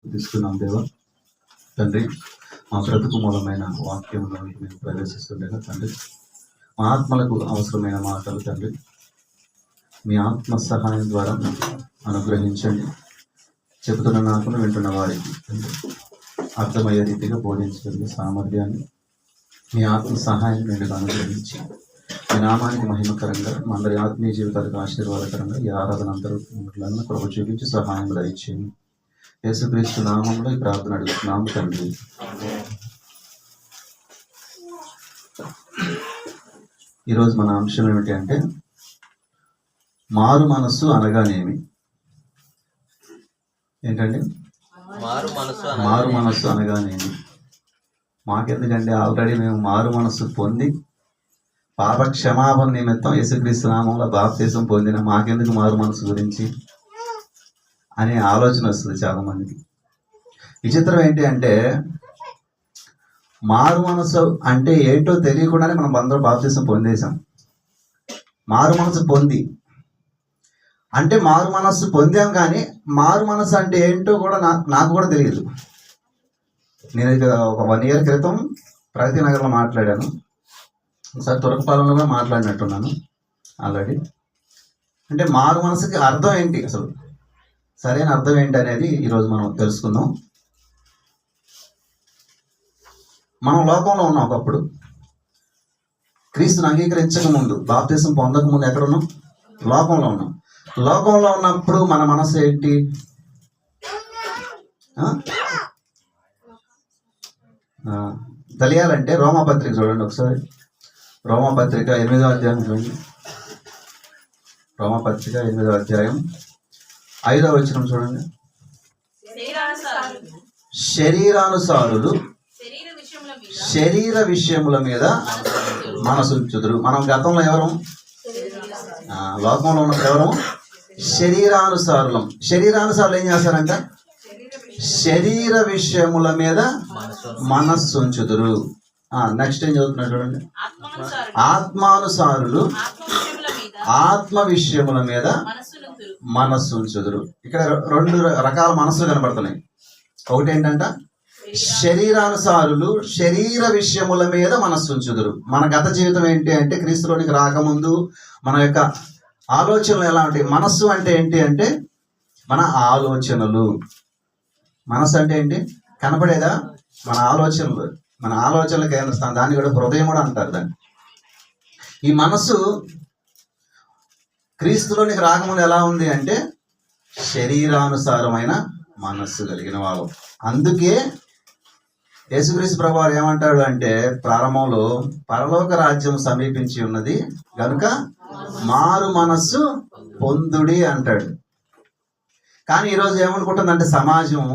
తీసుకున్నాం దేవా తండ్రి. మా బ్రతుకు మూలమైన వాక్యంలోనికి మేము ప్రవేశిస్తుండగా తండ్రి, మా ఆత్మలకు అవసరమైన మాటలు తండ్రి మీ ఆత్మ సహాయం ద్వారా అనుగ్రహించండి. చెబుతున్న నాకును వింటున్న వారికి తండ్రి అర్థమయ్యే రీతిగా బోధించగలిగే సామర్థ్యాన్ని మీ ఆత్మ సహాయం నుండి అనుగ్రహించి మీ నామానికి మహిమకరంగా మా అందరి ఆత్మీయ జీవితాలకు ఆశీర్వాదకరంగా ఈ ఆరాధన అందరూ కృప చూపించి సహాయం దయచేయండి. యేసుక్రీస్తు నామంలో ఈ ప్రార్థన అడుగుతున్నాము తండ్రి. ఈరోజు మన అంశం ఏమిటి అంటే మారు మనస్సు అనగానేమి. ఏంటండి మారు మనస్సు అనగానేమి? మాకెందుకంటే ఆల్రెడీ మేము మారు మనస్సు పొంది పాప క్షమాపణ నిమిత్తం యేసుక్రీస్తు నామంలో బాప్తిసం పొందిన మాకెందుకు మారు మనసు గురించి అనే ఆలోచన వస్తుంది చాలా మందికి. విచిత్రం ఏంటి అంటే మారు మనసు అంటే ఏంటో తెలియకుండానే మనం అందరూ బాప్తిసం పొందేశాం. మారు మనసు పొంది అంటే మారు మనస్సు పొందాం, కానీ మారు మనసు అంటే ఏంటో కూడా నాకు కూడా తెలియదు. నేను ఒక 1 year క్రితం ప్రగతి నగర్లో మాట్లాడాను, ఒకసారి తురకపాలెంలో కూడా మాట్లాడినట్టున్నాను ఆల్రెడీ. అంటే మారు మనసుకి అర్థం ఏంటి, అసలు సరైన అర్థం ఏంటి అనేది ఈరోజు మనం తెలుసుకుందాం. మనం లోకంలో ఉన్నాం. ఒకప్పుడు క్రీస్తుని అంగీకరించక ముందు, బాప్తిసం పొందక ముందు ఎక్కడ ఉన్నాం? లోకంలో ఉన్నాం. లోకంలో ఉన్నప్పుడు మన మనసు ఏంటి? తెలియాలంటే రోమాపత్రిక చూడండి ఒకసారి. రోమాపత్రిక 8వ అధ్యాయం చూడండి. రోమాపత్రిక 8వ అధ్యాయం 5వ వచనం చూడండి. శరీరానుసారులు శరీర విషయముల మీద మనసు ఉంచుదురు. మనం గతంలో ఎవరు? లోకంలో ఉన్నప్పుడు ఎవరు? శరీరానుసారులం. శరీరానుసారులు ఏం చేస్తారంట? శరీర విషయముల మీద మనస్సు ఉంచుదురు. నెక్స్ట్ ఏం చదువుతున్నారు చూడండి. ఆత్మానుసారులు ఆత్మ విషయముల మీద మనస్సు ఉంచుదురు. ఇక్కడ 2 రకాల మనస్సులు కనబడుతున్నాయి. ఒకటి ఏంటంట, శరీరానుసారులు శరీర విషయముల మీద మనస్సు ఉంచుదురు. మన గత జీవితం ఏంటి అంటే క్రీస్తులోనికి రాకముందు మన యొక్క ఆలోచనలు ఎలా ఉంటాయి? మనస్సు అంటే ఏంటి అంటే మన ఆలోచనలు. మనస్సు అంటే ఏంటి? కనపడేదా? మన ఆలోచనలు. మన ఆలోచనల కేంద్ర స్థానం. దాన్ని కూడా హృదయం కూడా అంటారు దాన్ని. ఈ మనస్సు క్రీస్తులోనికి రాకముందు ఎలా ఉంది అంటే శరీరానుసారమైన మనస్సు కలిగిన వాళ్ళు. అందుకే యేసుక్రీస్తు ప్రభువారు ఏమంటాడు అంటే ప్రారంభంలో పరలోక రాజ్యం సమీపించి ఉన్నది గనుక మారు మనస్సు పొందుడి అంటాడు. కానీ ఈరోజు ఏమనుకుంటుందంటే సమాజం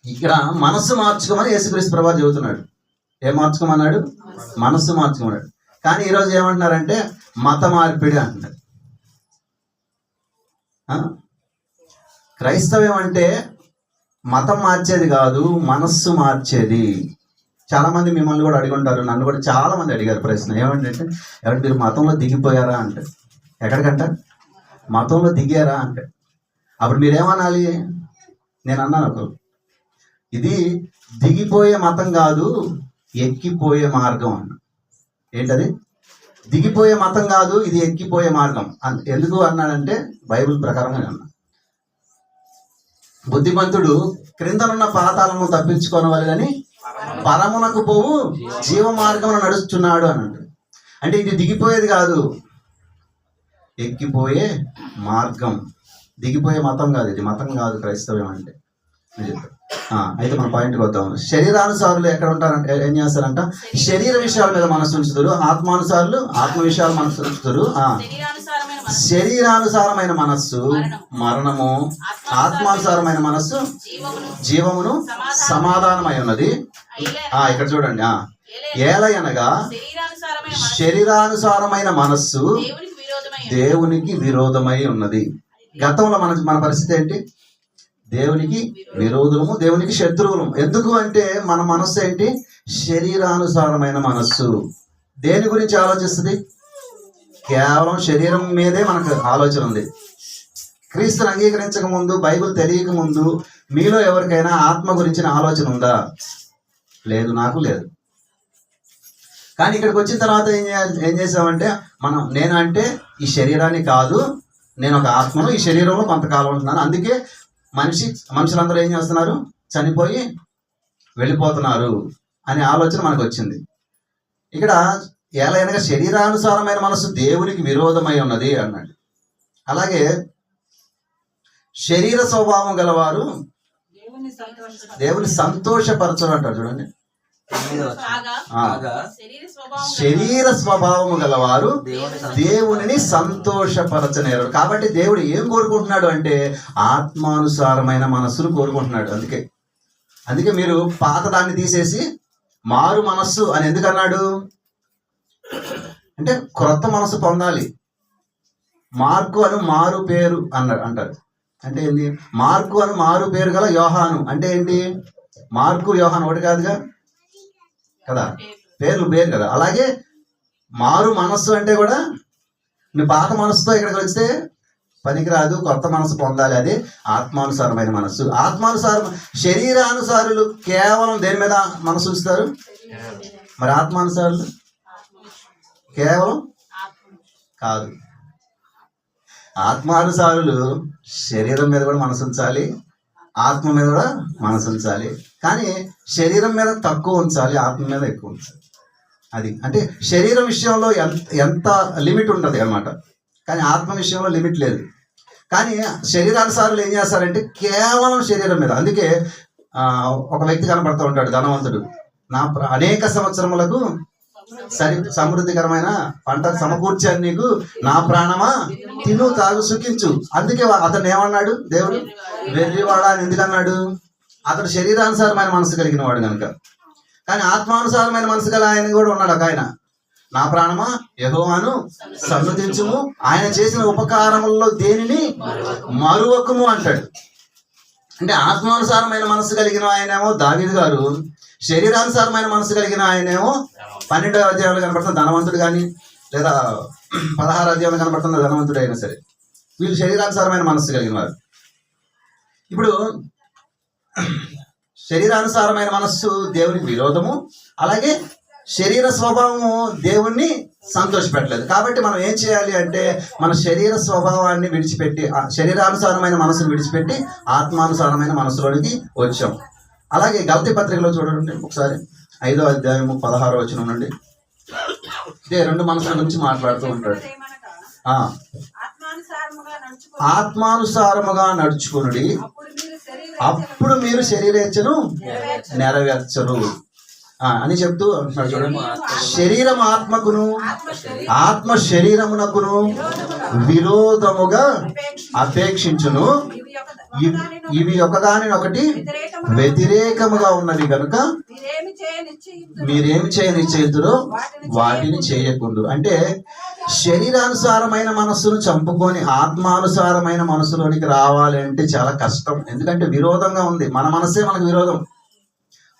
ఇక్కడ మనస్సు మార్చుకోమని యేసుక్రీస్తు ప్రభువారు చెబుతున్నాడు. ఏం మార్చుకోమన్నాడు? మనస్సు మార్చుకోమన్నాడు. కానీ ఈరోజు ఏమంటున్నారంటే మత మార్పిడి అంటున్నారు. క్రైస్తవ్యం అంటే మతం మార్చేది కాదు, మనస్సు మార్చేది. చాలా మంది మిమ్మల్ని కూడా అడిగి ఉంటారు, నన్ను కూడా చాలా మంది అడిగారు ప్రశ్న. ఏమంటే ఎవరు మీరు మతంలో దిగిపోయారా అంటే. ఎక్కడికంట? మతంలో దిగారా అంటే. అప్పుడు మీరేమనాలి? నేను అన్నాను ఒకరు, ఇది దిగిపోయే మతం కాదు, ఎక్కిపోయే మార్గం అన్న. ఏంటది? దిగిపోయే మతం కాదు, ఇది ఎక్కిపోయే మార్గం. ఎందుకు అన్నాడంటే బైబిల్ ప్రకారంగా అన్నా. బుద్ధిమంతుడు క్రిందనున్న పాతాలను తప్పించుకోవాలి కానీ పరమునకు పోవు జీవ మార్గంలో నడుస్తున్నాడు అని అంటాడు. అంటే ఇది దిగిపోయేది కాదు, ఎక్కిపోయే మార్గం. దిగిపోయే మతం కాదు, ఇది మతం కాదు క్రైస్తవ్యం అంటే. అయితే మన పాయింట్కి వద్దాం. శరీరానుసారులు ఎక్కడ ఉంటారంటే ఏం చేస్తారంట? శరీర విషయాల మీద మనసు ఉంచుతారు. ఆత్మానుసారులు ఆత్మ విషయాలు మనసు ఉంచుతారు. శరీరానుసారమైన మనస్సు మరణము, ఆత్మానుసారమైన మనస్సు జీవమును సమాధానమై ఉన్నది. ఇక్కడ చూడండి. ఏలయనగా శరీరానుసారమైన మనస్సు దేవునికి విరోధమై ఉన్నది. గతంలో మన పరిస్థితి ఏంటి? దేవునికి విరోధులము, దేవునికి శత్రువులము. ఎందుకు అంటే మన మనస్సు ఏంటి? శరీరానుసారమైన మనస్సు. దేని గురించి ఆలోచిస్తుంది? కేవలం శరీరం మీదే మనకు ఆలోచన ఉంది. క్రీస్తుని అంగీకరించక ముందు, బైబిల్ తెలియక ముందు మీలో ఎవరికైనా ఆత్మ గురించిన ఆలోచన ఉందా? లేదు, నాకు లేదు. కానీ ఇక్కడికి వచ్చిన తర్వాత ఏం చేసామంటే నేను అంటే ఈ శరీరాన్ని కాదు, నేను ఒక ఆత్మను, ఈ శరీరంలో కొంతకాలం ఉంటున్నాను. అందుకే మనుషులందరూ ఏం చేస్తున్నారు? చనిపోయి వెళ్ళిపోతున్నారు అనే ఆలోచన మనకు వచ్చింది. ఇక్కడ ఏలైనగా శరీరానుసారమైన మనసు దేవునికి విరోధమై ఉన్నది అన్నాడు. అలాగే శరీర స్వభావం గలవారు దేవుని సంతోషపరచరు అంటారు. చూడండి, శరీర స్వభావము గలవారు దేవునిని సంతోషపరచనేరు. కాబట్టి దేవుడు ఏం కోరుకుంటున్నాడు అంటే ఆత్మానుసారమైన మనస్సును కోరుకుంటున్నాడు. అందుకే మీరు పాత దాన్ని తీసేసి మారు మనస్సు అని ఎందుకు అన్నాడు అంటే క్రొత్త మనసు పొందాలి. మార్కు అను మారు పేరు అంటారు. అంటే ఏంటి? మార్కు అను మారు పేరు గల యోహాను అంటే ఏంటి? మార్కు యోహాను ఒకటి కాదుగా కదా, పేరు కదా. అలాగే మారు మనస్సు అంటే కూడా నువ్వు పాత మనసుతో ఇక్కడికి వస్తే పనికిరాదు, కొత్త మనసు పొందాలి. అది ఆత్మానుసారమైన మనస్సు. శరీరానుసారులు కేవలం దేని మీద మనసు ఉంచుతారు? మరి ఆత్మానుసారులు కేవలం కాదు. ఆత్మానుసారులు శరీరం మీద కూడా మనసు ఉంచాలి, ఆత్మ మీద కూడా మనసు ఉంచాలి. కానీ శరీరం మీద తక్కువ ఉంచాలి, ఆత్మ మీద ఎక్కువ ఉంచాలి. అది అంటే శరీరం విషయంలో ఎంత లిమిట్ ఉంటుంది అన్నమాట. కానీ ఆత్మ విషయంలో లిమిట్ లేదు. కానీ శరీరానుసారులు ఏం చేస్తారంటే కేవలం శరీరం మీద. అందుకే ఒక వ్యక్తి కనపడుతూ ఉంటాడు, ధనవంతుడు. అనేక సంవత్సరములకు సమృద్ధికరమైన పంట సమకూర్చాను నీకు, నా ప్రాణమా తిను తాగు సుఖించు. అందుకే అతను ఏమన్నాడు? దేవుడు వెర్రివాడా అని ఎందుకన్నాడు? అతడు శరీరానుసారమైన మనసు కలిగిన వాడు కనుక. కానీ ఆత్మానుసారమైన మనసు గల ఆయన కూడా ఉన్నాడు ఒక ఆయన. నా ప్రాణమా యెహోవాను సన్నుతించుము, ఆయన చేసిన ఉపకారములలో దేనిని మరువకము అంటాడు. అంటే ఆత్మానుసారమైన మనసు కలిగిన ఆయనేమో దావీదు గారు, శరీరానుసారమైన మనసు కలిగిన ఆయనేమో 12వ అధ్యాయంలో కనపడుతున్న ధనవంతుడు కానీ, లేదా 16వ అధ్యాయంలో కనపడుతున్న ధనవంతుడు అయినా సరే, వీళ్ళు శరీరానుసారమైన మనస్సు కలిగిన వారు. ఇప్పుడు శరీరానుసారమైన మనస్సు దేవునికి విరోధము, అలాగే శరీర స్వభావము దేవుణ్ణి సంతోషపెట్టలేదు. కాబట్టి మనం ఏం చేయాలి అంటే మన శరీర స్వభావాన్ని విడిచిపెట్టి, శరీరానుసారమైన మనసును విడిచిపెట్టి ఆత్మానుసారమైన మనసులోనికి వచ్చాం. అలాగే గలతీ పత్రికలో చూడండి ఒకసారి, 5వ అధ్యాయము 16వ వచనం నుండి. ఇదే రెండు మనసుల గురించి మాట్లాడుతూ ఉంటాడు. ఆత్మానుసారముగా నడుచుకునుడి, అప్పుడు మీరు శరీరేచ్ఛను నెరవేర్చరు అని చెప్తూ అంటున్నాడు. చూడండి, శరీరం ఆత్మకును, ఆత్మ శరీరమునకును విరోధముగా అపేక్షించును, ఇవి ఒకదానినొకటి వ్యతిరేకముగా ఉన్నవి కనుక మీరేమి చేయనిచ్చేతురో వాటిని చేయకూడదు. అంటే శరీరానుసారమైన మనస్సును చంపుకొని ఆత్మానుసారమైన మనసులోనికి రావాలి అంటే చాలా కష్టం. ఎందుకంటే విరోధంగా ఉంది. మన మనసే మనకు విరోధం.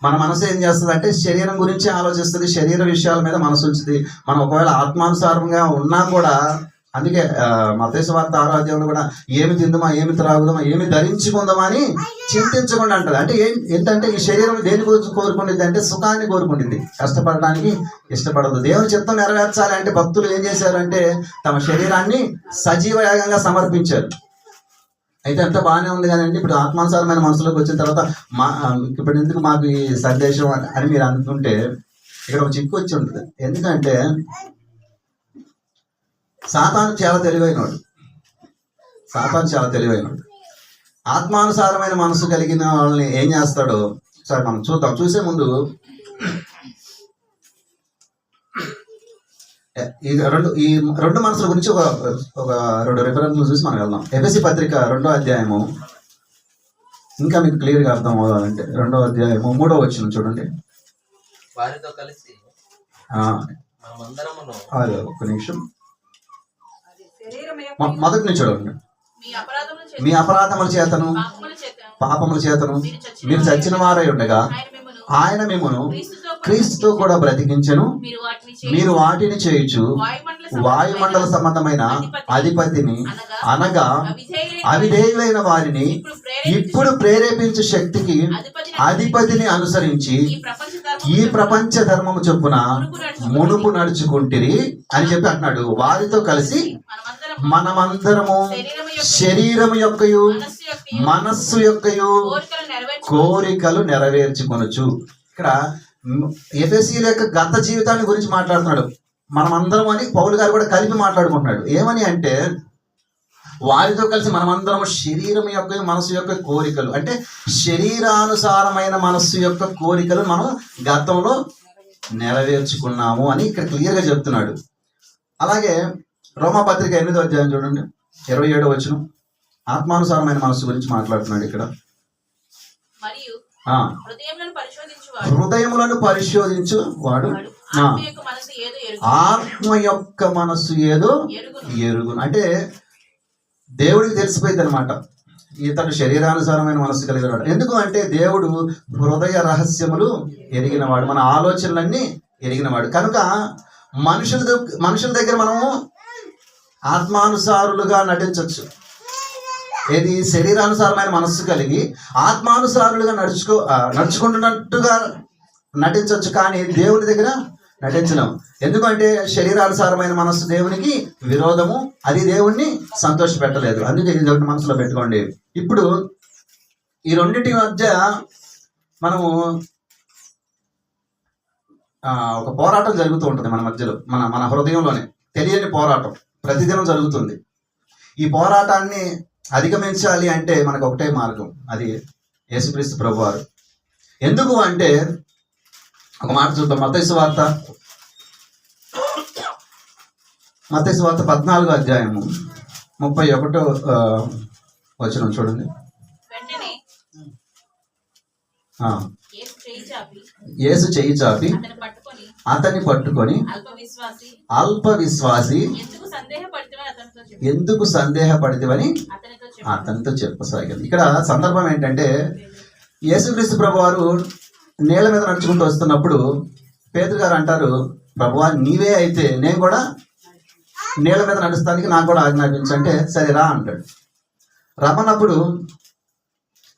మన మనసు ఏం చేస్తుంది అంటే శరీరం గురించి ఆలోచిస్తుంది, శరీర విషయాల మీద మనసు ఉంచుతుంది. మనం ఒకవేళ ఆత్మానుసారంగా ఉన్నా కూడా, అందుకే మత్తయి సువార్త 6వ అధ్యాయంలో కూడా ఏమి తిందామా, ఏమి త్రాగుదామా, ఏమి ధరించుకుందామా అని చింతించకుండా అంటది. అంటే ఏంటంటే ఈ శరీరం దేని గురించి కోరుకుంటుంది అంటే సుఖాన్ని కోరుకుంటుంది, కష్టపడడానికి ఇష్టపడదు. దేవుని చిత్తం నెరవేర్చాలి అంటే భక్తులు ఏం చేశారంటే తమ శరీరాన్ని సజీవ యాగంగా సమర్పించారు. అయితే అంత బాగానే ఉంది కదండి. ఇప్పుడు ఆత్మానుసారమైన మనసులోకి వచ్చిన తర్వాత ఇప్పుడు ఎందుకు మాకు ఈ సందేశం అని మీరు అనుకుంటే ఇక్కడ ఒక చిక్కు వచ్చి ఉంటుంది. ఎందుకంటే సాతాను చాలా తెలివైనవాడు. ఆత్మానుసారమైన మనసు కలిగిన వాళ్ళని ఏం చేస్తాడో సరే మనం చూద్దాం. చూసే ముందు ఈ రెండు మనసుల గురించి ఒక 2 రిఫరెన్స్లు చూసి మనం వెళ్దాం. ఎఫెసీ పత్రిక 2వ అధ్యాయము, ఇంకా మీకు క్లియర్గా అర్థం అవ్వాలంటే 2వ అధ్యాయము 3వ వచనం చూడండి. వారితో కలిసి ఒక్క నిమిషం, మొదటి నుంచి చూడండి. మీ అపరాధముల చేతను పాపముల చేతను మీరు చచ్చిన వారై ఉండగా ఆయన మిమ్మును క్రీస్తు కూడా బ్రతికించెను. మీరు వాటిని చేయుచు వాయుమండల సంబంధమైన అధిపతిని అనగా అవిధేయులైన వారిని ఇప్పుడు ప్రేరేపించు శక్తికి అధిపతిని అనుసరించి ఈ ప్రపంచ ధర్మము చొప్పున మునుపు నడుచుకుంటిరి అని చెప్పి అంటున్నాడు. వారితో కలిసి మనమందరము శరీరము యొక్కయు మనస్సు యొక్కయు కోరికలు నెరవేర్చుకొనొచ్చు. ఇక్కడ ఎఫెసీయుల యొక్క గత జీవితాన్ని గురించి మాట్లాడుతున్నాడు. మనమందరం అని పౌలు గారు కూడా కలిపి మాట్లాడుకుంటున్నాడు. ఏమని అంటే వారితో కలిసి మనమందరం శరీరం యొక్క మనస్సు యొక్క కోరికలు, అంటే శరీరానుసారమైన మనస్సు యొక్క కోరికలు మనం గతంలో నెరవేర్చుకున్నాము అని ఇక్కడ క్లియర్గా చెప్తున్నాడు. అలాగే రోమాపత్రిక 8వ అధ్యాయం చూడండి, 27వ వచనం. ఆత్మానుసారమైన మనస్సు గురించి మాట్లాడుతున్నాడు ఇక్కడ. హృదయములను పరిశోధించు వాడు ఆత్మ యొక్క మనస్సు ఏదో ఎరుగును. అంటే దేవుడికి తెలిసిపోయింది అనమాట, ఇతడు శరీరానుసారమైన మనస్సు కలిగినవాడు. ఎందుకు అంటే దేవుడు హృదయ రహస్యములు ఎరిగినవాడు, మన ఆలోచనలన్నీ ఎరిగినవాడు. కనుక మనుషుల దగ్గర మనము ఆత్మానుసారులుగా నటించవచ్చు. ఏది శరీరానుసారమైన మనస్సు కలిగి ఆత్మానుసారులుగా నడుచుకుంటున్నట్టుగా నటించవచ్చు, కానీ దేవుని దగ్గర నటించలేము. ఎందుకంటే శరీరానుసారమైన మనస్సు దేవునికి విరోధము, అది దేవుణ్ణి సంతోష పెట్టలేదు. అందుకే ఇది ఒకటి మనసులో పెట్టుకోండి. ఇప్పుడు ఈ రెండింటి మధ్య మనము ఒక పోరాటం జరుగుతూ ఉంటుంది మన మధ్యలో, మన హృదయంలోనే తెలియని పోరాటం ప్రతిదినం జరుగుతుంది. ఈ పోరాటాన్ని అధిగమించాలి అంటే మనకు ఒకటే మార్గం, అది యేసుక్రీస్తు ప్రభువారు. ఎందుకు అంటే ఒక మాట చూద్దాం. మత్తయి సువార్త 14వ అధ్యాయము 31వ వచనం చూడండి. యేసు చెయ్యి చాపి అతన్ని పట్టుకొని అల్ప విశ్వాసి ఎందుకు సందేహపడితివని అతనితో చెప్పసాగింది. ఇక్కడ సందర్భం ఏంటంటే యేసుక్రీస్తు ప్రభువారు నేల మీద నడుచుకుంటూ వస్తున్నప్పుడు పేతురు గారు అంటారు, ప్రభువా నీవే అయితే నేను కూడా నేల మీద నడుస్తానికి నాకు కూడా ఆజ్ఞాపించంటే సరే రా అంటాడు. రమ్మన్నప్పుడు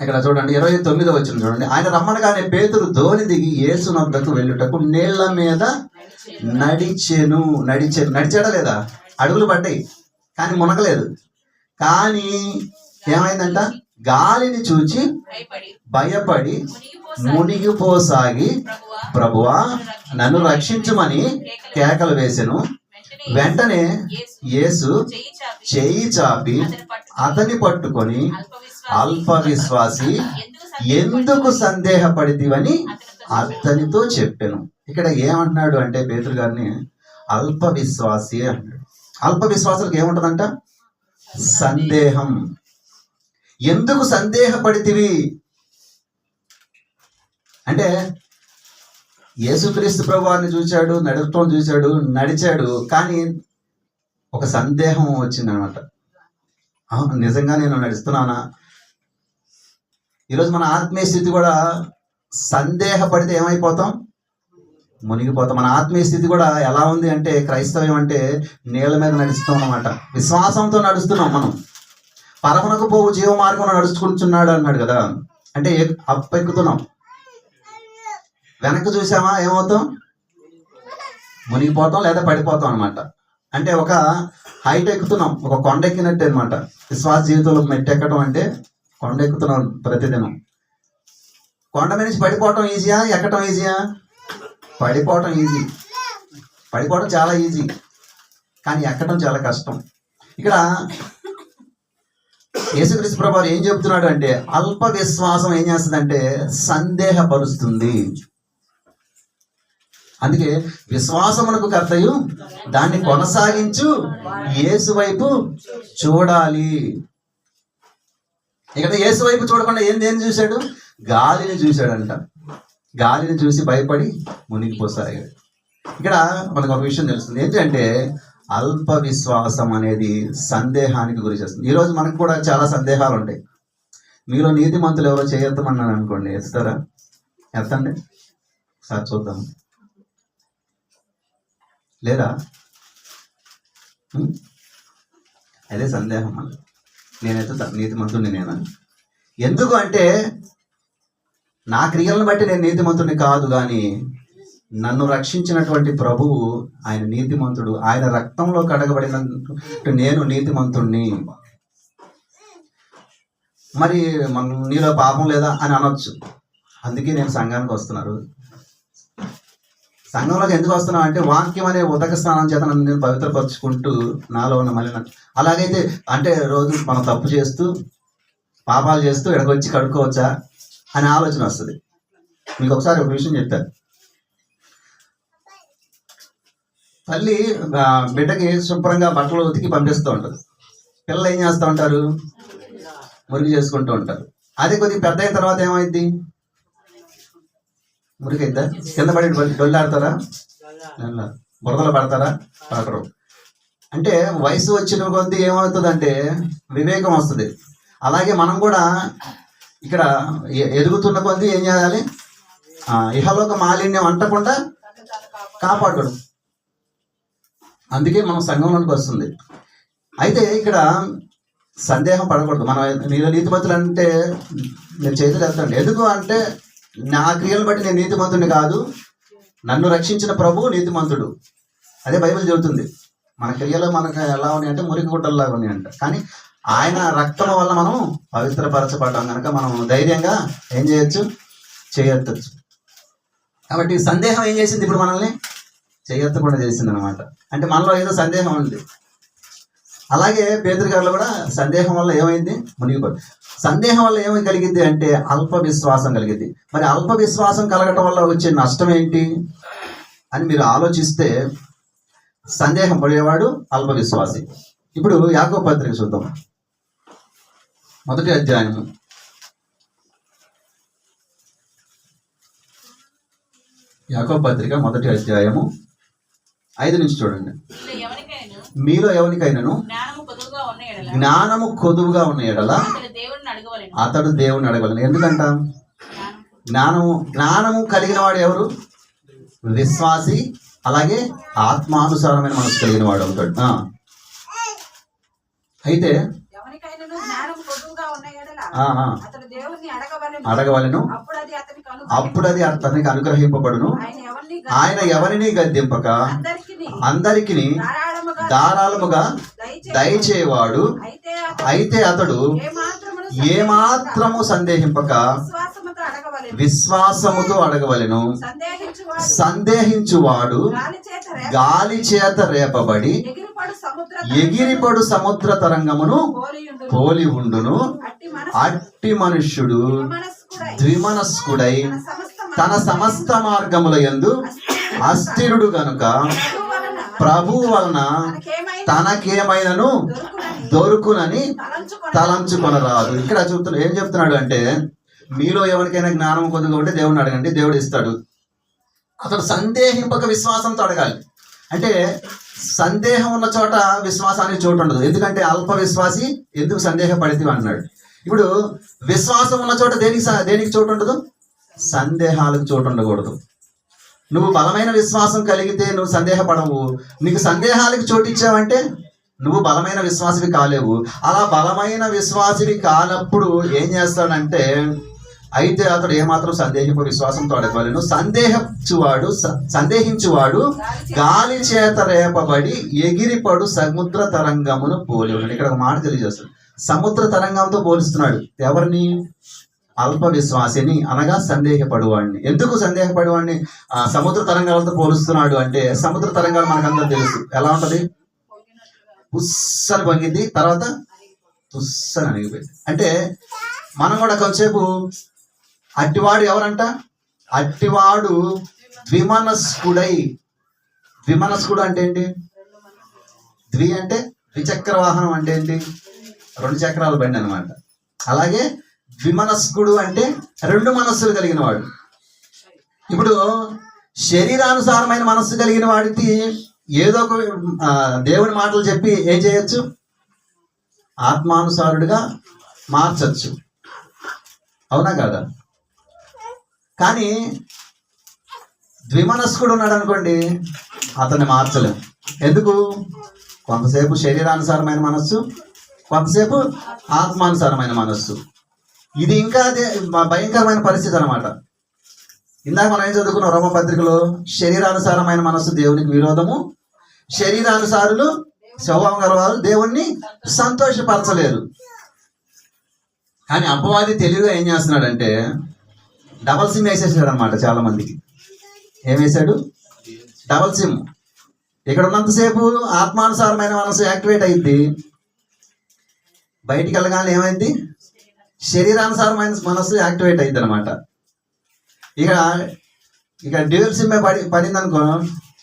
ఇక్కడ చూడండి 29వ వచనం చూడండి. ఆయన రమ్మనగానే పేతురు ధోని దిగి యేసు నొద్దకు వెళ్ళుటకు నీళ్ల మీద నడిచాడా లేదా? అడుగులు పడ్డాయి కానీ మునగలేదు. కానీ ఏమైందంట, గాలిని చూచి భయపడి మునిగిపోసాగి ప్రభువా నన్ను రక్షించుమని కేకలు వేసెను. వెంటనే యేసు చెయ్యి చాపి అతన్ని పట్టుకొని అల్ప విశ్వాసి ఎందుకు సందేహపడితివని అతనితో చెప్పాను. ఇక్కడ ఏమంటున్నాడు అంటే పేతురు గారిని అల్ప విశ్వాసి అంటాడు. అల్ప విశ్వాసులకు ఏముంటుందంట? సందేహం. ఎందుకు సందేహపడితివి అంటే యేసుక్రీస్తు ప్రభువారిని చూశాడు, నడవటం చూశాడు, నడిచాడు, కానీ ఒక సందేహం వచ్చిందనమాట. నిజంగా నేను నడుస్తున్నానా? ఈరోజు మన ఆత్మీయ స్థితి కూడా సందేహపడితే ఏమైపోతాం? మునిగిపోతాం. మన ఆత్మీయ స్థితి కూడా ఎలా ఉంది అంటే క్రైస్తవం అంటే నీళ్ళ మీద నడుస్తాం అన్నమాట. విశ్వాసంతో నడుస్తున్నాం మనం. పరమునకు పోవు జీవ మార్గంలో నడుచుకుంటున్నాడు అన్నాడు కదా, అంటే అప్పెక్కుతున్నాం. వెనక్కి చూసామా ఏమవుతాం? మునిగిపోతాం లేదా పడిపోతాం అనమాట. అంటే ఒక హైట్ ఎక్కుతున్నాం, ఒక కొండ ఎక్కినట్టు అనమాట. విశ్వాస జీవితంలో మెట్టెక్కడం అంటే కొండ ఎక్కుతున్నాం ప్రతిదినం. కొండ మీద నుంచి పడిపోవటం ఈజీయా, ఎక్కడం ఈజీయా? పడిపోవటం ఈజీ. పడిపోవడం చాలా ఈజీ, కానీ ఎక్కడం చాలా కష్టం. ఇక్కడ యేసుక్రీస్తు ప్రభువారు ఏం చెబుతున్నాడు అంటే అల్ప విశ్వాసం ఏం చేస్తుందంటే సందేహపరుస్తుంది. అందుకే విశ్వాసమునకు కర్తయు దాన్ని కొనసాగించు యేసు వైపు చూడాలి. ఇక్కడ యేసు వైపు చూడకుండా ఏం చూశాడు? గాలిని చూశాడంట. గాలిని చూసి భయపడి మునిగిపోసాగాడు. ఇక్కడ మనకు ఒక విషయం తెలుస్తుంది ఏంటంటే అల్ప విశ్వాసం అనేది సందేహానికి గురి చేస్తుంది. ఈరోజు మనకు కూడా చాలా సందేహాలు ఉంటాయి. మీలో నీతిమంతులు ఎవరో చేయొద్దమన్నాను అనుకోండి, ఎత్తుతారా? ఎత్తండి. సార్ చూద్దాం. లేదా అదే సందేహం మళ్ళీ. నేనైతే నీతిమంతుడిని నేనా? ఎందుకు అంటే నా క్రియలను బట్టి నేను నీతిమంతుడిని కాదు, కానీ నన్ను రక్షించినటువంటి ప్రభువు ఆయన నీతిమంతుడు. ఆయన రక్తంలో కడగబడిన నేను నీతిమంతుడిని. మరి నీలో పాపం లేదా అని అనొచ్చు. అందుకే నేను సంఘానికి వస్తున్నారు. సంఘంలోకి ఎందుకు వస్తున్నావు అంటే వాక్యం అనే ఉదక స్నానం చేత నన్ను నేను పవిత్రపరుచుకుంటూ నాలో ఉన్న మళ్ళీ అలాగైతే అంటే రోజు మనం తప్పు చేస్తూ పాపాలు చేస్తూ ఇక్కడికి వచ్చి కడుక్కోవచ్చా అనే ఆలోచన వస్తుంది. మీకు ఒకసారి ఒక విషయం చెప్పారు. తల్లి బిడ్డకి శుభ్రంగా బట్టలు ఉతికి పంపిస్తూ ఉంటుంది. పిల్లలు ఏం చేస్తూ ఉంటారు? మురికి చేసుకుంటూ ఉంటారు. అదే కొద్దిగా పెద్ద అయిన తర్వాత ఏమైంది? మురికి అయిద్దా? కింద పడి డొల్లాడతారా? బురదలో పడతారా? పడరు. అంటే వయసు వచ్చిన కొద్దీ ఏమవుతుందంటే వివేకం వస్తుంది. అలాగే మనం కూడా ఇక్కడ ఎదుగుతున్న కొద్దీ ఏం చేయాలి? ఇహలోక మాలిన్యం అంటకుండా కాపాడడం. అందుకే మనం సంఘంలోనికి వస్తుంది. అయితే ఇక్కడ సందేహం పడకూడదు. మనం నీతిమంతులు అంటే నేను చేతులు ఎత్తండి. ఎందుకు అంటే నా క్రియలను బట్టి నేను నీతిమంతుడిని కాదు, నన్ను రక్షించిన ప్రభువు నీతిమంతుడు. అదే బైబిల్ చెబుతుంది. మన క్రియలు మనకు ఎలా ఉన్నాయి అంటే మురికి గుడ్డల్లాగా ఉన్నాయి అంట. కానీ ఆయన రక్తం వల్ల మనం పవిత్రపరచబడ్డాం కనుక మనం ధైర్యంగా ఏం చేయొచ్చు. కాబట్టి సందేహం ఏం చేసింది? ఇప్పుడు మనల్ని చేయెత్తకుండా చేసింది అనమాట. అంటే మనలో ఏదో సందేహం ఉంది. అలాగే పేతురు గారిలో కూడా సందేహం వల్ల ఏమైంది? మునిగిపోయింది. సందేహం వల్ల ఏమి కలిగింది అంటే అల్ప విశ్వాసం కలిగింది. మరి అల్ప విశ్వాసం కలగటం వల్ల వచ్చే నష్టం ఏంటి అని మీరు ఆలోచిస్తే సందేహం పడేవాడు అల్ప విశ్వాసి. ఇప్పుడు యాకోబు పత్రిక చూద్దాం. 1వ అధ్యాయము. యాకోబు పత్రిక 1వ అధ్యాయము 5 నుంచి చూడండి. మీలో ఎవరికైనాను జ్ఞానము కొదువుగా ఉన్న ఎడల అతడు దేవుణ్ణి అడగవలెను. ఎందుకంట జ్ఞానము కలిగిన వాడు ఎవరు? విశ్వాసి. అలాగే ఆత్మానుసారమైన మనసు కలిగిన వాడు అవుతాడు. అయితే అడగవలెను, అప్పుడు అది అతనికి అనుగ్రహింపబడును. ఆయన ఎవరిని గద్దింపక అందరికి ధారాళముగా దయచేవాడు. అయితే అతడు ఏమాత్రము సందేహింపక విశ్వాసముతో అడగవలెను. సందేహించువాడు గాలి చేత రేపబడి ఎగిరిపడు సముద్ర తరంగమును పోలి ఉండును. అట్టి మనుష్యుడు ద్విమనస్కుడై తన సమస్త మార్గముల యందు అస్థిరుడు గనుక ప్రభు వలన తనకేమైనను దొరుకునని తలంచుకొనరాదు. ఇక్కడ ఏం చెప్తున్నాడు అంటే మీలో ఎవరికైనా జ్ఞానం కొద్దిగా ఉంటే దేవుడిని అడగండి, దేవుడు ఇస్తాడు. అతడు సందేహింపక విశ్వాసంతో అడగాలి. అంటే సందేహం ఉన్న చోట విశ్వాసానికి చోటు ఉండదు. ఎందుకంటే అల్ప విశ్వాసి ఎందుకు సందేహపడితే అన్నాడు. ఇప్పుడు విశ్వాసం ఉన్న చోట దేనికి చోటు ఉండదు? సందేహాలకు చోటు ఉండకూడదు. నువ్వు బలమైన విశ్వాసం కలిగితే నువ్వు సందేహపడవు. నీకు సందేహాలకు చోటు ఇచ్చావంటే నువ్వు బలమైన విశ్వాసివి కాలేవు. అలా బలమైన విశ్వాసివి కానప్పుడు ఏం చేస్తాడంటే అయితే అతడు ఏమాత్రం సందేహింపు విశ్వాసంతో అడగవలెను. సందేహించువాడు గాలి చేత రేపబడి ఎగిరిపడు సముద్ర తరంగమును పోలి ఉన్నాడు. ఇక్కడ ఒక మాట తెలియజేస్తాడు. సముద్ర తరంగంతో పోలుస్తున్నాడు ఎవరిని? అల్ప విశ్వాసిని, అనగా సందేహపడువాడిని. ఎందుకు సందేహపడువాడిని సముద్ర తరంగాలతో పోలుస్తున్నాడు అంటే సముద్ర తరంగాలు మనకందరూ తెలుసు ఎలా ఉంటది. పుస్సని పొంగింది, తర్వాత తుస్సని అణిగిపోయింది. అంటే మనం కూడా కొంచెంసేపు అట్టివాడు ఎవరంట? అట్టివాడు ద్విమనస్కుడై. ద్విమనస్కుడు అంటే ఏంటి? ద్వి అంటే ద్విచక్ర వాహనం అంటే ఏంటి? 2 చక్రాల బండి అనమాట. అలాగే ద్విమనస్కుడు అంటే 2 మనస్సులు కలిగిన వాడు. ఇప్పుడు శరీరానుసారమైన మనస్సు కలిగిన వాడికి ఏదో ఒక దేవుని మాటలు చెప్పి ఏం చేయొచ్చు? ఆత్మానుసారుడిగా మార్చచ్చు. అవునా కాదా? కానీ ద్విమనస్కుడు ఉన్నాడు అనుకోండి, అతన్ని మార్చలేం. ఎందుకు? కొంతసేపు శరీరానుసారమైన మనస్సు, కొంతసేపు ఆత్మానుసారమైన మనస్సు. ఇది ఇంకా భయంకరమైన పరిస్థితి అనమాట. ఇందాక మనం ఏం చదువుకున్నాం రోమపత్రికలో? శరీరానుసారమైన మనస్సు దేవునికి విరోధము, శరీరానుసారులు స్వభావం గల వారు దేవుణ్ణి సంతోషపరచలేరు. కానీ అపవాది తెలివిగా ఏం చేస్తున్నాడంటే డబల్ సిమ్ వేసేసాడు అనమాట. చాలా మందికి ఏం వేసాడు? Double SIM. ఇక్కడ ఉన్నంతసేపు ఆత్మానుసారమైన మనసు యాక్టివేట్ అయింది, బయటికి వెళ్ళగానే ఏమైంది? శరీరానుసారమైన మనసు యాక్టివేట్ అయింది అనమాట. ఇక డ్యూయల్ సిమ్ పడింది అనుకో,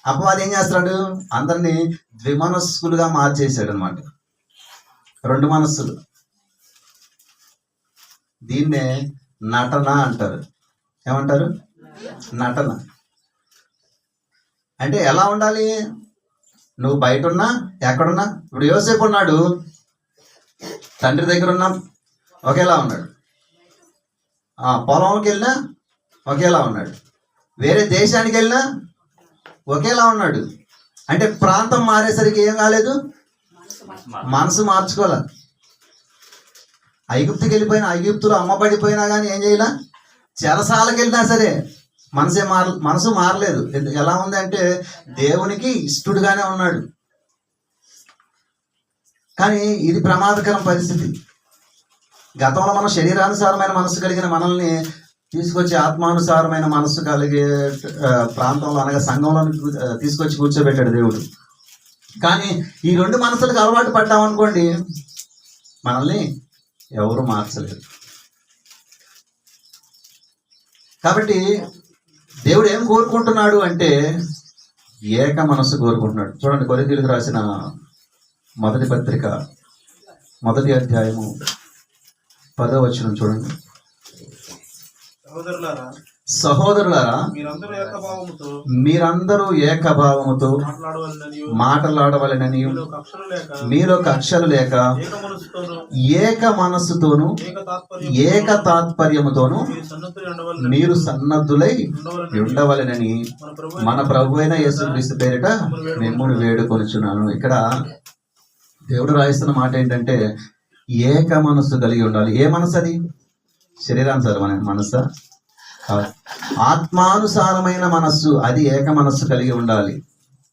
అపవాది ఏం చేస్తున్నాడు? అందరినీ ద్విమనస్కులుగా మార్చేసాడు అనమాట. రెండు మనస్సులు. దీన్నే నటన అంటారు. ఏమంటారు? నటన. అంటే ఎలా ఉండాలి? నువ్వు బయట ఉన్నా, ఎక్కడున్నా. ఇప్పుడు యోసేపు ఉన్నాడు, తండ్రి దగ్గర ఉన్నా ఒకేలా ఉన్నాడు, పొలంకి వెళ్ళినా ఒకేలా ఉన్నాడు, వేరే దేశానికి వెళ్ళినా ఒకేలా ఉన్నాడు. అంటే ప్రాంతం మారేసరికి ఏం కాలేదు? మనసు మార్చుకోలే. ఐగుప్తుకి వెళ్ళిపోయినా, ఐగుప్తులో అమ్మబడిపోయినా కానీ ఏం చేయలే. చెరసాలకు వెళ్ళినా సరే మనసు మారలేదు. ఎలా ఉంది అంటే దేవునికి ఇష్టడుగానే ఉన్నాడు. కానీ ఇది ప్రమాదకరం పరిస్థితి. గతంలో మనం శరీరానుసారమైన మనసు కలిగిన మనల్ని తీసుకొచ్చి ఆత్మానుసారమైన మనస్సు కలిగే ప్రాంతంలో అనగా సంఘంలో తీసుకొచ్చి కూర్చోబెట్టాడు దేవుడు. కానీ ఈ రెండు మనసులకు అలవాటు పడ్డామనుకోండి, మనల్ని ఎవరు మార్చలేరు. కాబట్టి దేవుడు ఏం కోరుకుంటున్నాడు అంటే ఏక మనస్సు కోరుకుంటున్నాడు. చూడండి, కొరింథీయులకు రాసిన మొదటి పత్రిక 1వ అధ్యాయము 10వ వచనం చూడండి. సహోదరులారా, మీరందరూ ఏకభావముతో మాట్లాడవలెనని మీలో కక్షలు లేక ఏక మనస్సుతోను ఏక తాత్పర్యముతోను మీరు సన్నద్ధులై ఉండవలెనని మన ప్రభువైన యేసుక్రీస్తు పేరిట మిమ్మును వేడుకొనుచున్నాను. ఇక్కడ దేవుడు రాయిస్తున్న మాట ఏంటంటే ఏక మనస్సు కలిగి ఉండాలి. ఏ మనసు అది? శరీరానుసారమైన మనస్సా? ఆత్మానుసారమైన మనస్సు, అది ఏక మనస్సు కలిగి ఉండాలి.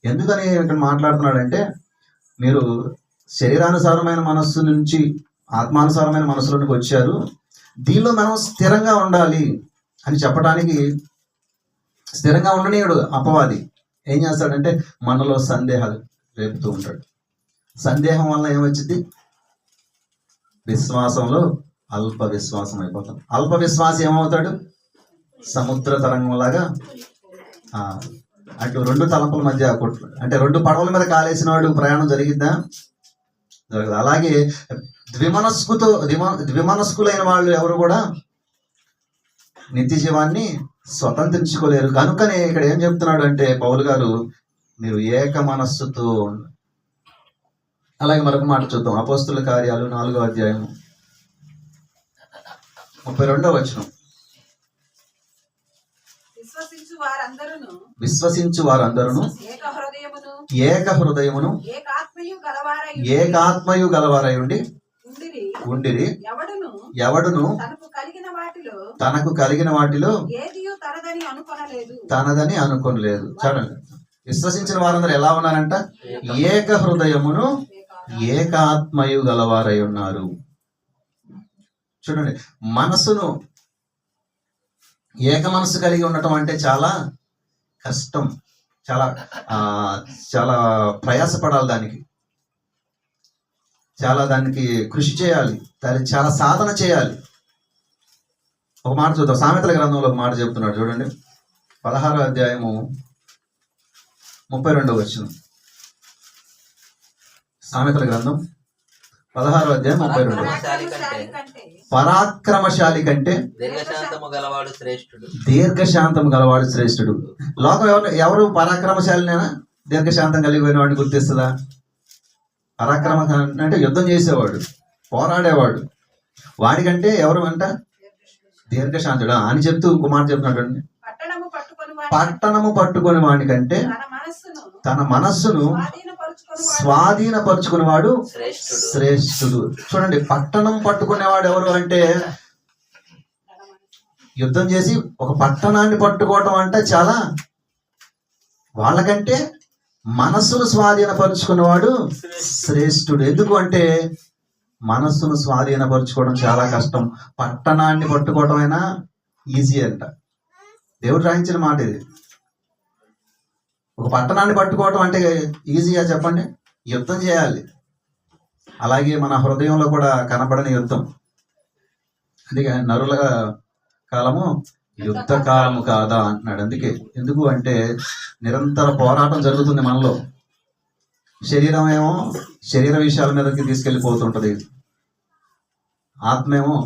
ఎందుకని ఇక్కడ మాట్లాడుతున్నాడంటే, మీరు శరీరానుసారమైన మనస్సు నుంచి ఆత్మానుసారమైన మనసులోకి వచ్చారు, దీనిలో మనం స్థిరంగా ఉండాలి అని చెప్పడానికి. స్థిరంగా ఉండనీయుడు అపవాది. ఏం చేస్తాడంటే మనలో సందేహాలు రేపుతూ ఉంటాడు. సందేహం వల్ల ఏమొచ్చింది? విశ్వాసంలో అల్ప విశ్వాసం అయిపోతాం. అల్ప విశ్వాసం ఏమవుతాడు? సముద్ర తరంగంలాగా అటు రెండు తలంపుల మధ్య అంటే రెండు పడవల మీద కాలేసిన వాడు ప్రయాణం జరిగిద్దా? జరగదు. అలాగే ద్విమనస్కులైన వాళ్ళు ఎవరు కూడా నిత్య జీవాన్ని స్వతంత్రించుకోలేరు. కనుకనే ఇక్కడ ఏం చెప్తున్నాడు అంటే పౌలు గారు, మీరు ఏక మనస్సుతో. అలాగే మరొక మాట చూద్దాం. అపోస్తుల కార్యాలు 4వ అధ్యాయము 32వ వచనం. విశ్వసించు వారందరూ ఏక హృదయమును ఏకాత్మయు గలవారై ఉండిరి. ఎవడును తనకు కలిగిన వాటిలో తనదని అనుకొనలేదు. చూడండి, విశ్వసించిన వారందరూ ఎలా ఉన్నారంట? ఏక హృదయమును ఏకాత్మయు గలవారై ఉన్నారు. చూడండి, మనసును ఏక మనసు కలిగి ఉండటం అంటే చాలా కష్టం. చాలా చాలా ప్రయాసపడాలి, దానికి కృషి చేయాలి, దానికి చాలా సాధన చేయాలి. ఒక మాట చూద్దాం. సామెతల గ్రంథంలో ఒక మాట చెప్తున్నాడు చూడండి, 16వ అధ్యాయము 32వ వచనం. సామెతల గ్రంథం 16వ అధ్యాయం 32. పరాక్రమశాలి కంటే దీర్ఘశాంతము గలవాడు శ్రేష్ఠుడు. లోకం ఎవరు పరాక్రమశాలినేనా? దీర్ఘశాంతం కలిగిపోయిన వాడిని గుర్తిస్తుందా? పరాక్రమ అంటే యుద్ధం చేసేవాడు, పోరాడేవాడు. వాడికంటే ఎవరు అంట? దీర్ఘశాంతుడా అని చెప్తూ ఇంకో మాట చెప్తున్నాడు. పట్టణము పట్టుకుని వాడి కంటే తన మనస్సును స్వాధీనపరుచుకునేవాడు శ్రేష్ఠుడు. శ్రేష్ఠుడు. చూడండి, పట్టణం పట్టుకునేవాడు ఎవరు అంటే, యుద్ధం చేసి ఒక పట్టణాన్ని పట్టుకోవటం అంటే చాలా, వాళ్ళకంటే మనస్సును స్వాధీనపరుచుకున్నవాడు శ్రేష్ఠుడు. ఎందుకు అంటే మనస్సును స్వాధీనపరుచుకోవడం చాలా కష్టం, పట్టణాన్ని పట్టుకోవటం అయినా ఈజీ అంట. దేవుడు రాయించిన మాట ఇది. ఒక పట్టణాన్ని పట్టుకోవటం అంటే ఈజీగా చెప్పండి? యుద్ధం చేయాలి. అలాగే మన హృదయంలో కూడా కనబడని యుద్ధం. అందుకే నరుల కాలము యుద్ధ కాలము కాదా అంటున్నాడు. అందుకే ఎందుకు అంటే నిరంతర పోరాటం జరుగుతుంది మనలో. శరీరం ఏమో శరీర విషయాల మీదకి తీసుకెళ్ళిపోతుంటది, ఆత్మేమో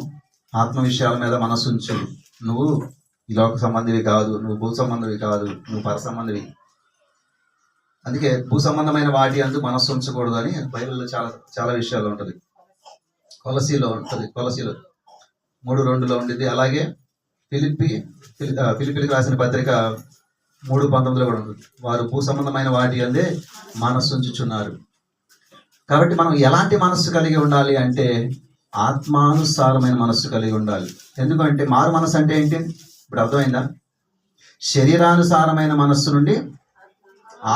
ఆత్మ విషయాల మీద మనసు ఉంచు. నువ్వు ఈ లోక సంబంధివి కాదు, నువ్వు భూ సంబంధివి కాదు, నువ్వు పర సంబంధివి. అందుకే భూ సంబంధమైన వాటి అందు మనస్సు ఉంచకూడదు అని బైబిల్లో చాలా చాలా విషయాలు ఉంటుంది. కొలసీలో ఉంటుంది, కొలసీలో 3:2 ఉండిద్ది. అలాగే ఫిలిప్పీలకు రాసిన పత్రిక 3:19 కూడా ఉంటుంది. వారు భూ సంబంధమైన వాటి అందే మనస్సు ఉంచుచున్నారు. కాబట్టి మనం ఎలాంటి మనస్సు కలిగి ఉండాలి అంటే ఆత్మానుసారమైన మనస్సు కలిగి ఉండాలి. ఎందుకంటే మారు మనస్సు అంటే ఏంటి ఇప్పుడు అర్థమైందా? శరీరానుసారమైన మనస్సు నుండి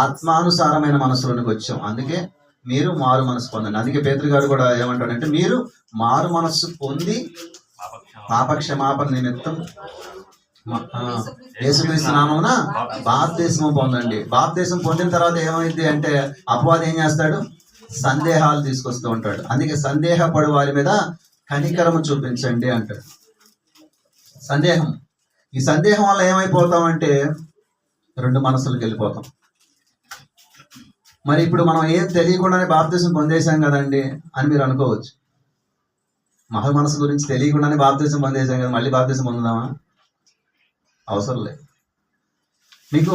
ఆత్మానుసారమైన మనస్సులోనికి వచ్చాం. అందుకే మీరు మారు మనస్సు పొందండి. అందుకే పేతురు గారు కూడా ఏమంటాడంటే, మీరు మారు మనస్సు పొంది పాపక్షమాపణ నిమిత్తం యేసుక్రీస్తు నామమున బాప్తిస్మం పొందండి. బాప్తిస్మం పొందిన తర్వాత ఏమైంది అంటే అపవాది ఏం చేస్తాడు? సందేహాలు తీసుకొస్తూ ఉంటాడు. అందుకే సందేహపడు వారి మీద కనికరము చూపించండి అంటాడు. సందేహం, ఈ సందేహం వల్ల ఏమైపోతామంటే 2 మనసులకు వెళ్ళిపోతాం. మరి ఇప్పుడు మనం ఏం తెలియకుండానే బాప్తిసం పొందేశాం కదండి అని మీరు అనుకోవచ్చు. మహా మనసు గురించి తెలియకుండానే బాప్తిసం పొందేశాం కదా, మళ్ళీ బాప్తిసం పొందుదామా? అవసరం లేదు. మీకు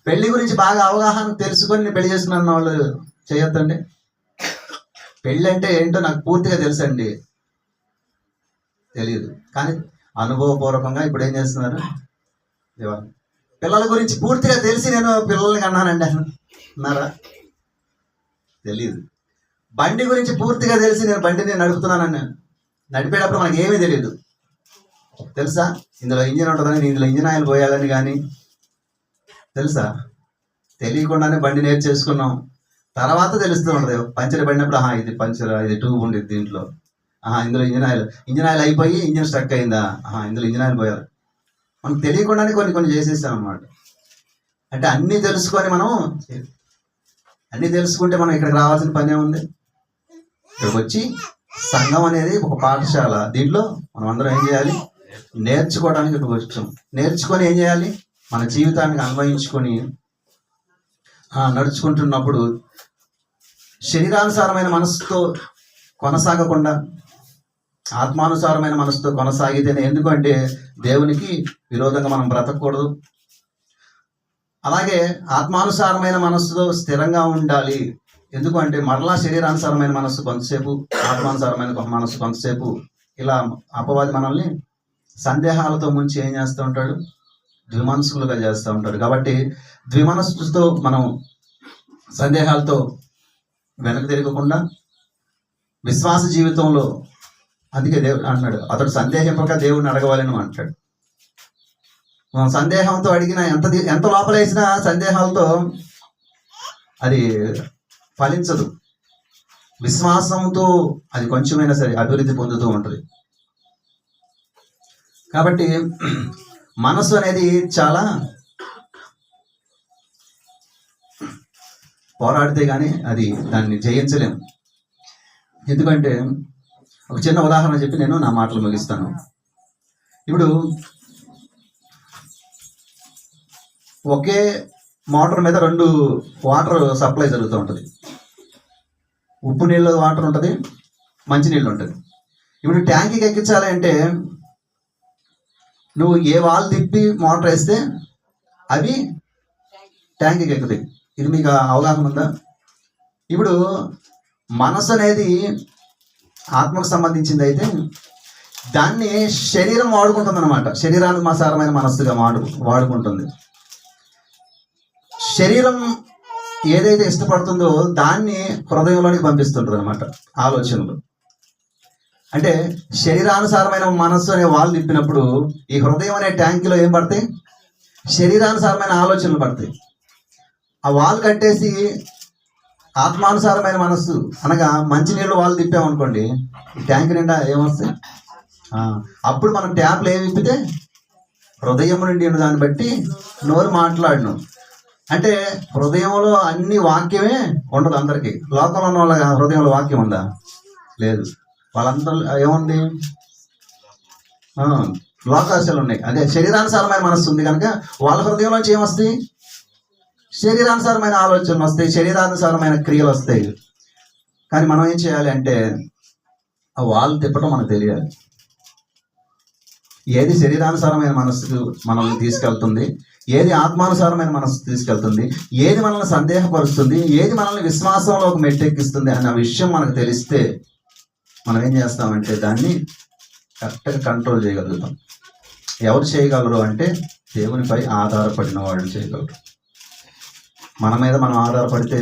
పెళ్లి గురించి బాగా అవగాహన తెలుసుకొని నేను పెళ్లి చేసుకున్న వాళ్ళు చేయొద్దండి. పెళ్ళి అంటే ఏంటో నాకు పూర్తిగా తెలుసండి, తెలియదు. కానీ అనుభవపూర్వకంగా ఇప్పుడు ఏం చేస్తున్నారు? పిల్లల గురించి పూర్తిగా తెలిసి నేను పిల్లల్ని కన్నానండి అన్నారా? తెలియదు. బండి గురించి పూర్తిగా తెలిసి నేను బండిని నడుపుతున్నానని, నడిపేటప్పుడు మనకి ఏమీ తెలియదు. తెలుసా ఇందులో ఇంజిన్ ఉంటుందని, ఇందులో ఇంజిన్ ఆయిల్ పోయాలని కానీ తెలుసా? తెలియకుండానే బండి నేర్చేసుకున్నాం. తర్వాత తెలుస్తూ ఉంటుంది. పంచర్ పడినప్పుడు ఇది పంచర్, ఇది ట్యూబ్ ఉండేది దీంట్లో, ఇందులో ఇంజిన్ ఆయిల్ అయిపోయి ఇంజిన్ స్ట్రక్ అయిందా, ఇందులో ఇంజిన్ ఆయిల్ పోయాలి. మనకు తెలియకుండానే కొన్ని చేసేసాం అన్నమాట. అంటే అన్నీ తెలుసుకొని మనం అన్నీ తెలుసుకుంటే మనం ఇక్కడికి రావాల్సిన పని ఏముంది? ఇక్కడికి వచ్చి సంఘం అనేది ఒక పాఠశాల. దీంట్లో మనం అందరం ఏం చేయాలి? నేర్చుకోవడానికి ఇక్కడికి వచ్చాం. నేర్చుకొని ఏం చేయాలి? మన జీవితానికి అన్వయించుకొని నడుచుకుంటున్నప్పుడు శరీరానుసారమైన మనసుతో కొనసాగకుండా ఆత్మానుసారమైన మనసుతో కొనసాగితేనే. ఎందుకంటే దేవునికి విరోధంగా మనం బ్రతకూడదు. అలాగే ఆత్మానుసారమైన మనస్సుతో స్థిరంగా ఉండాలి. ఎందుకంటే మరలా శరీరానుసారమైన మనస్సు కొంతసేపు, ఆత్మానుసారమైన మనస్సు కొంతసేపు, ఇలా అపవాది మనల్ని సందేహాలతో ముంచి ఏం చేస్తూ ఉంటాడు? ద్విమనస్కులుగా చేస్తూ ఉంటాడు. కాబట్టి ద్విమనస్సుతో మనం సందేహాలతో వెనక్కి తిరగకుండా విశ్వాస జీవితంలో, అందుకే దేవుడు అంటున్నాడు, అతడు సందేహింపక దేవుడిని అడగవాలని అంటాడు. మనం సందేహంతో అడిగిన ఎంత లోపలేసినా సందేహాలతో అది ఫలించదు. విశ్వాసంతో అది కొంచెమైనా సరే అభివృద్ధి పొందుతూ ఉంటుంది. కాబట్టి మనసు అనేది చాలా పోరాడితే కానీ అది దాన్ని జయించలేము. ఎందుకంటే ఒక చిన్న ఉదాహరణ చెప్పి నేను నా మాటలు ముగిస్తాను. ఇప్పుడు ఒకే మోటార్ మీద 2 వాటర్ సప్లై జరుగుతూ ఉంటుంది. ఉప్పు నీళ్ళ వాటర్ ఉంటుంది, మంచినీళ్ళు ఉంటుంది. ఇప్పుడు ట్యాంకీకి ఎక్కించాలి అంటే నువ్వు ఏ వాల్ తిప్పి మోటార్ వేస్తే అవి ట్యాంకీకి ఎక్కుతాయి. ఇది మీకు అవగాహన ఉందా? ఇప్పుడు మనసు అనేది ఆత్మకు సంబంధించింది అయితే దాన్ని శరీరం వాడుకుంటుంది అనమాట. శరీరానుసారమైన మనస్సుగా వాడుకుంటుంది. శరీరం ఏదైతే ఇష్టపడుతుందో దాన్ని హృదయంలోనికి పంపిస్తుంటుంది అనమాట ఆలోచనలు. అంటే శరీరానుసారమైన మనస్సు అనే వాళ్ళు తిప్పినప్పుడు ఈ హృదయం అనే ట్యాంకులో ఏం పడతాయి? శరీరానుసారమైన ఆలోచనలు పడతాయి. ఆ వాల్ కట్టేసి ఆత్మానుసారమైన మనస్సు అనగా మంచినీళ్ళు వాళ్ళు తిప్పామనుకోండి, ఈ ట్యాంక్ నిండా ఏమొస్తాయి? అప్పుడు మనం ట్యాప్లు ఏమి విప్పితే హృదయం నుండి ఉన్న దాన్ని బట్టి నోరు మాట్లాడను. అంటే హృదయంలో అన్ని వాక్యమే ఉండదు అందరికీ. లోకంలో ఉన్న వాళ్ళ హృదయంలో వాక్యం ఉందా? లేదు. వాళ్ళందరూ ఏముంది? లోకాశలు ఉన్నాయి. అదే శరీరానుసారమైన మనస్సు ఉంది కనుక వాళ్ళ హృదయంలోంచి ఏమొస్తాయి? శరీరానుసారమైన ఆలోచనలు వస్తాయి, శరీరానుసారమైన క్రియలు వస్తాయి. కానీ మనం ఏం చేయాలి అంటే ఆ వాళ్ళు తిప్పటం మనకు తెలియాలి. ఏది శరీరానుసారమైన మనస్సుకు మనల్ని తీసుకెళ్తుంది, ఏది ఆత్మానుసారమైన మనస్సు తీసుకెళ్తుంది, ఏది మనల్ని సందేహపరుస్తుంది, ఏది మనల్ని విశ్వాసంలోకి మెట్టెక్కిస్తుంది అన్న విషయం మనకు తెలిస్తే మనం ఏం చేస్తామంటే దాన్ని కరెక్ట్గా కంట్రోల్ చేయగలుగుతాం. ఎవరు చేయగలరు అంటే దేవునిపై ఆధారపడిన వాళ్ళు చేయగలరు. మన మీద మనం ఆధారపడితే,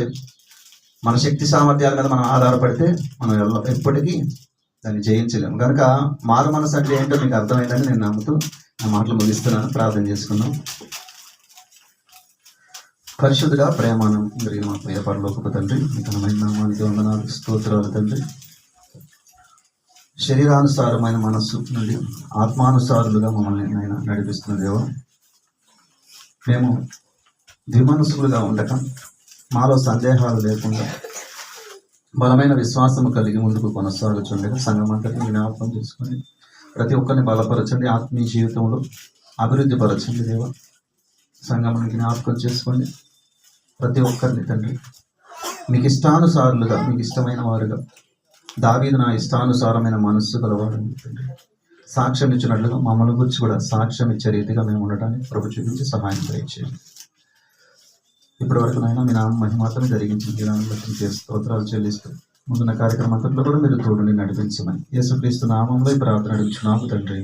మన శక్తి సామర్థ్యాల మీద మనం ఆధారపడితే మనం ఎప్పటికీ దాన్ని జయించలేము. కనుక మారు మనసు అంటే ఏంటో మీకు అర్థమైందని నేను నమ్ముతూ నా మాటలు ముగిస్తున్నాను. ప్రార్థన చేసుకున్నాం. పరిశుద్ధుగా ప్రేమానం జరిగిన మా ప్రియ పరలోకపు తండ్రి, మీ ఘనమైన నామానికి వందనాలు, స్తోత్రాలు తండ్రి. శరీరానుసారమైన మనస్సు నుండి ఆత్మానుసారులుగా మమ్మల్ని ఆయన నడిపిస్తున్న దేవా, మేము ద్విమనస్సులుగా ఉండక, మాలో సందేహాలు లేకుండా బలమైన విశ్వాసము కలిగి ముందుకు కొనసాగుతుండగా సంఘం అంతటిని జ్ఞాపకం చేసుకొని ప్రతి ఒక్కరిని బలపరచండి, ఆత్మీయ జీవితంలో అభివృద్ధి పరచండి దేవా. సంఘాన్ని జ్ఞాపకం చేసుకోండి. ప్రతి ఒక్కరిని తండ్రి మీకు ఇష్టానుసారులుగా, మీకు ఇష్టమైన వారుగా, దావీదు నా ఇష్టానుసారమైన మనస్సు గలవాడు తండ్రి సాక్ష్యం ఇచ్చినట్లుగా మమ్మల్ని గురించి కూడా సాక్ష్యం ఇచ్చే రీతిగా మేము ఉండటానికి ప్రభు చూపించి సహాయం దయచేయండి. ఇప్పటి వరకు నాయన మీ నామ మహిమాత్రం జరిగించిన దినాన్ని బట్టి స్తోత్రాలు చెల్లిస్తూ ముందున్న కార్యక్రమం అంతట్లో కూడా మీరు తోడుని నడిపించమని యేసుక్రీస్తు నామంలో ఈ ప్రార్థన అడుగుచున్నాము తండ్రి.